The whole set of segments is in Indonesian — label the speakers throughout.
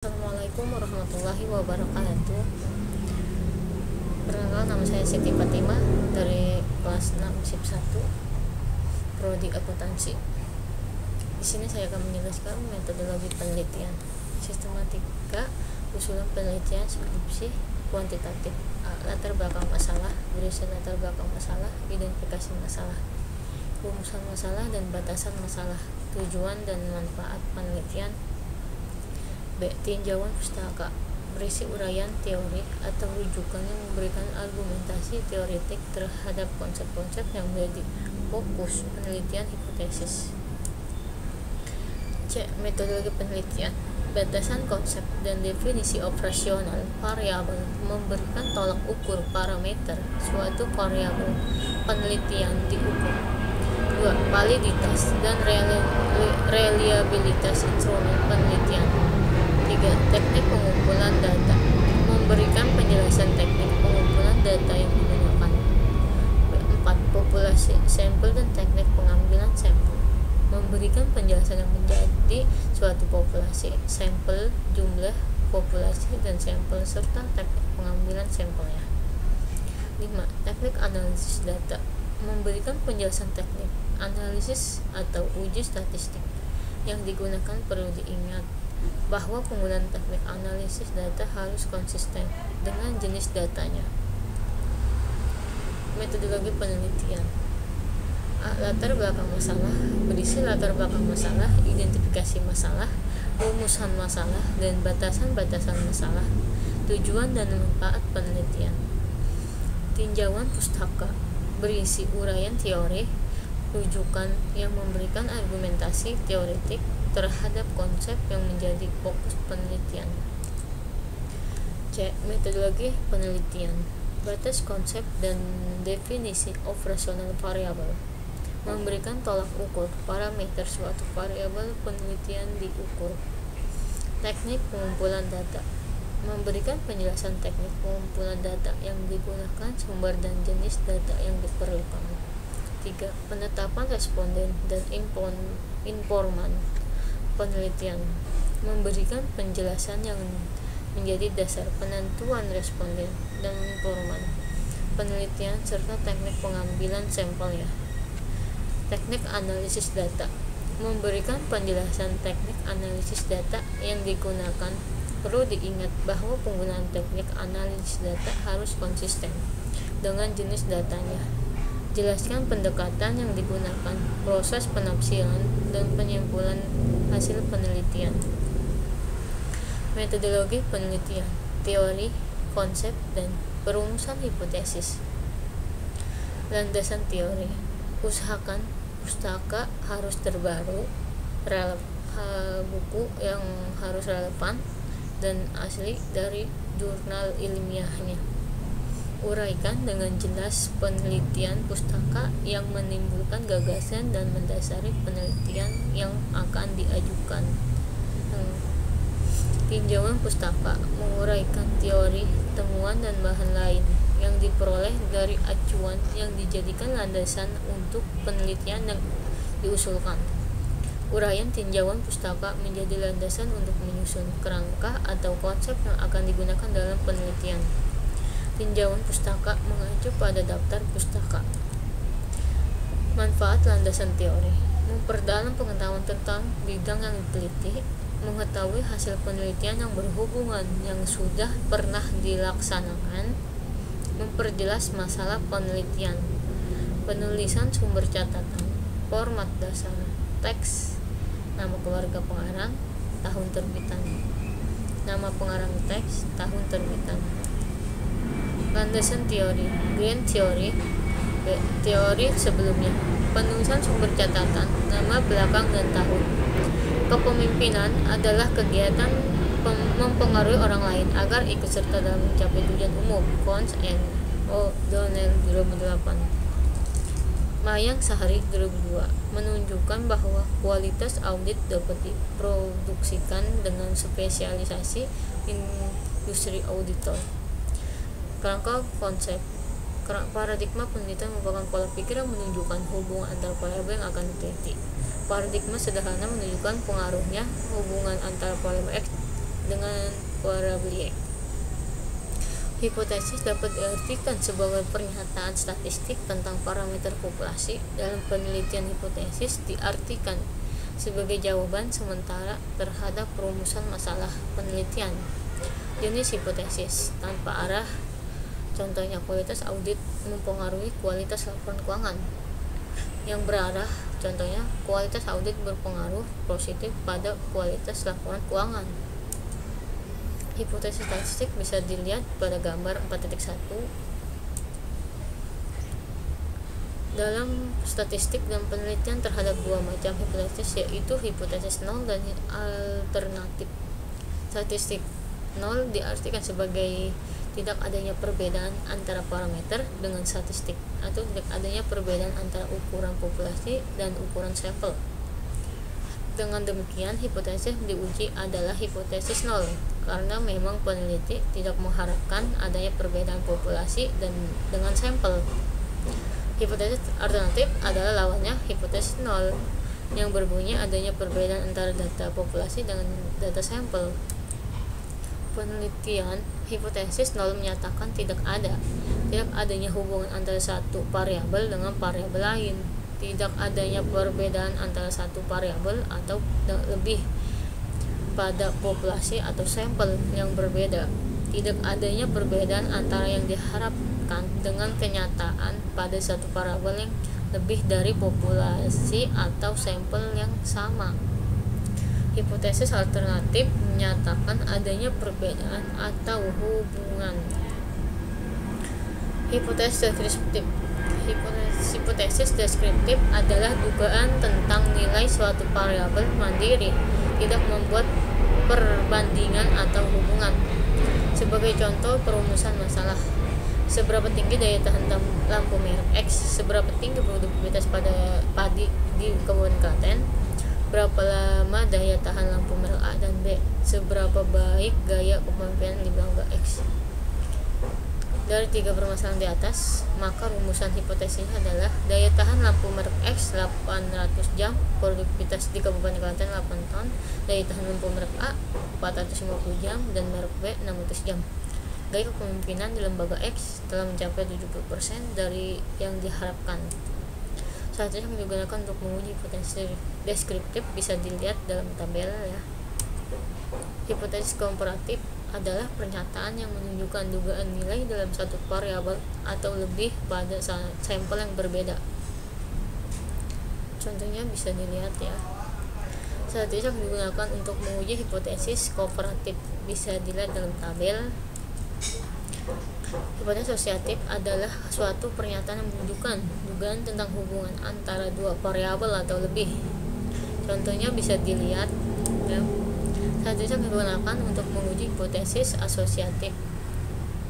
Speaker 1: Assalamualaikum warahmatullahi wabarakatuh. Perkenalkan, nama saya Siti Fatimah dari kelas 6 SIP 1 Prodi Akuntansi. Di sini saya akan menjelaskan metodologi penelitian, sistematika, usulan penelitian, skripsi, kuantitatif, latar belakang masalah, berisi latar belakang masalah, identifikasi masalah, rumusan masalah dan batasan masalah, tujuan dan manfaat penelitian. B. Tinjauan pustaka, berisi uraian teori atau rujukan yang memberikan argumentasi teoretik terhadap konsep-konsep yang menjadi fokus penelitian hipotesis. C. Metodologi penelitian, batasan konsep dan definisi operasional variabel, memberikan tolak ukur parameter suatu variabel penelitian diukur. 2. Validitas dan reliabilitas instrumen penelitian. 3. Teknik pengumpulan data, memberikan penjelasan teknik pengumpulan data yang digunakan. 4. Populasi sampel dan teknik pengambilan sampel, memberikan penjelasan yang menjadi suatu populasi, sampel, jumlah populasi dan sampel serta teknik pengambilan sampelnya. 5. Teknik analisis data, memberikan penjelasan teknik analisis atau uji statistik yang digunakan. Perlu diingat bahwa penggunaan teknik analisis data harus konsisten dengan jenis datanya. Metodologi penelitian. A. Latar belakang masalah, berisi latar belakang masalah, identifikasi masalah, rumusan masalah, dan batasan-batasan masalah, tujuan dan manfaat penelitian. Tinjauan pustaka, berisi uraian teori, rujukan yang memberikan argumentasi teoretik terhadap konsep yang menjadi fokus penelitian. C. Metodologi penelitian, batas konsep dan definisi operasional variabel, memberikan tolak ukur parameter suatu variabel penelitian diukur. Teknik pengumpulan data, memberikan penjelasan teknik pengumpulan data yang digunakan, sumber dan jenis data yang diperlukan. 3. Penetapan responden dan informan penelitian, memberikan penjelasan yang menjadi dasar penentuan responden dan informan penelitian serta teknik pengambilan sampelnya. Teknik analisis data, memberikan penjelasan teknik analisis data yang digunakan. Perlu diingat bahwa penggunaan teknik analisis data harus konsisten dengan jenis datanya. Jelaskan pendekatan yang digunakan, proses penafsiran, dan penyimpulan hasil penelitian. Metodologi penelitian, teori, konsep, dan perumusan hipotesis. Landasan teori, usahakan pustaka harus terbaru, buku yang harus relevan dan asli dari jurnal ilmiahnya. Uraikan dengan jelas penelitian pustaka yang menimbulkan gagasan dan mendasari penelitian yang akan diajukan. Tinjauan pustaka, menguraikan teori, temuan dan bahan lain yang diperoleh dari acuan yang dijadikan landasan untuk penelitian yang diusulkan. Uraian tinjauan pustaka menjadi landasan untuk menyusun kerangka atau konsep yang akan digunakan dalam penelitian. Tinjauan pustaka mengacu pada daftar pustaka. Manfaat landasan teori, memperdalam pengetahuan tentang bidang yang diteliti, mengetahui hasil penelitian yang berhubungan yang sudah pernah dilaksanakan, memperjelas masalah penelitian, penulisan sumber catatan, format dasar, teks, nama keluarga pengarang, tahun terbitan, nama pengarang teks, tahun terbitan. Landasan teori, grand teori, teori sebelumnya, penulisan sumber catatan, nama belakang dan tahun. Kepemimpinan adalah kegiatan mempengaruhi orang lain agar ikut serta dalam mencapai tujuan umum. Cons and O'Donnell 2008. Mayang Sahari 2002 menunjukkan bahwa kualitas audit dapat diproduksikan dengan spesialisasi industri auditor. Kerangka konsep, paradigma penelitian merupakan pola pikir yang menunjukkan hubungan antar variabel yang akan diteliti. Paradigma sederhana menunjukkan pengaruhnya hubungan antara variabel X dengan variabel Y. Hipotesis dapat diartikan sebagai pernyataan statistik tentang parameter populasi. Dalam penelitian, hipotesis diartikan sebagai jawaban sementara terhadap perumusan masalah penelitian. Jenis hipotesis tanpa arah, contohnya kualitas audit mempengaruhi kualitas laporan keuangan. Yang berarah, contohnya kualitas audit berpengaruh positif pada kualitas laporan keuangan. Hipotesis statistik bisa dilihat pada gambar 4.1. Dalam statistik dan penelitian terhadap dua macam hipotesis, yaitu hipotesis nol dan alternatif. Statistik nol diartikan sebagai tidak adanya perbedaan antara parameter dengan statistik, atau tidak adanya perbedaan antara ukuran populasi dan ukuran sampel. Dengan demikian, hipotesis diuji adalah hipotesis nol karena memang peneliti tidak mengharapkan adanya perbedaan populasi dan dengan sampel. Hipotesis alternatif adalah lawannya hipotesis nol, yang berbunyi adanya perbedaan antara data populasi dengan data sampel. Penelitian hipotesis nol menyatakan tidak adanya hubungan antara satu variabel dengan variabel lain, tidak adanya perbedaan antara satu variabel atau lebih pada populasi atau sampel yang berbeda, tidak adanya perbedaan antara yang diharapkan dengan kenyataan pada satu variabel yang lebih dari populasi atau sampel yang sama. Hipotesis alternatif menyatakan adanya perbedaan atau hubungan. Hipotesis deskriptif. Hipotesis deskriptif adalah dugaan tentang nilai suatu variabel mandiri, tidak membuat perbandingan atau hubungan. Sebagai contoh perumusan masalah, seberapa tinggi daya tahan lampu merek X, seberapa tinggi produktivitas pada padi di Kabupaten, berapa lama daya tahan lampu merek A dan B, seberapa baik gaya kepemimpinan di lembaga X. Dari tiga permasalahan di atas, maka rumusan hipotesisnya adalah daya tahan lampu merek X 800 jam, produktivitas di Kabupaten Klaten 8 ton, daya tahan lampu merek A 450 jam, dan merek B 600 jam. Gaya kepemimpinan di lembaga X telah mencapai 70% dari yang diharapkan. Statistik yang digunakan untuk menguji hipotesis deskriptif bisa dilihat dalam tabel ya. Hipotesis komparatif adalah pernyataan yang menunjukkan dugaan nilai dalam satu variabel atau lebih pada sampel yang berbeda. Contohnya bisa dilihat ya. Statistik yang digunakan untuk menguji hipotesis komparatif bisa dilihat dalam tabel. Hipotesis asosiatif adalah suatu pernyataan yang menunjukkan dugaan tentang hubungan antara dua variabel atau lebih. Contohnya bisa dilihat ya. Statistik yang digunakan untuk menguji hipotesis asosiatif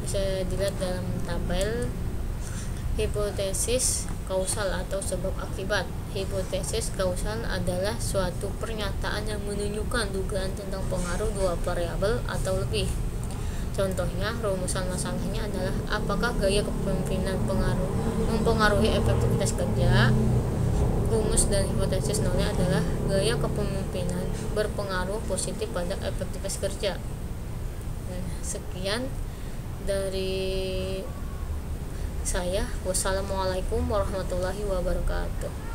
Speaker 1: bisa dilihat dalam tabel. Hipotesis kausal atau sebab akibat. Hipotesis kausal adalah suatu pernyataan yang menunjukkan dugaan tentang pengaruh dua variabel atau lebih. Contohnya, rumusan masalahnya adalah apakah gaya kepemimpinan mempengaruhi efektivitas kerja. Rumus dan hipotesis nolnya adalah gaya kepemimpinan berpengaruh positif pada efektivitas kerja. Sekian dari saya. Wassalamualaikum warahmatullahi wabarakatuh.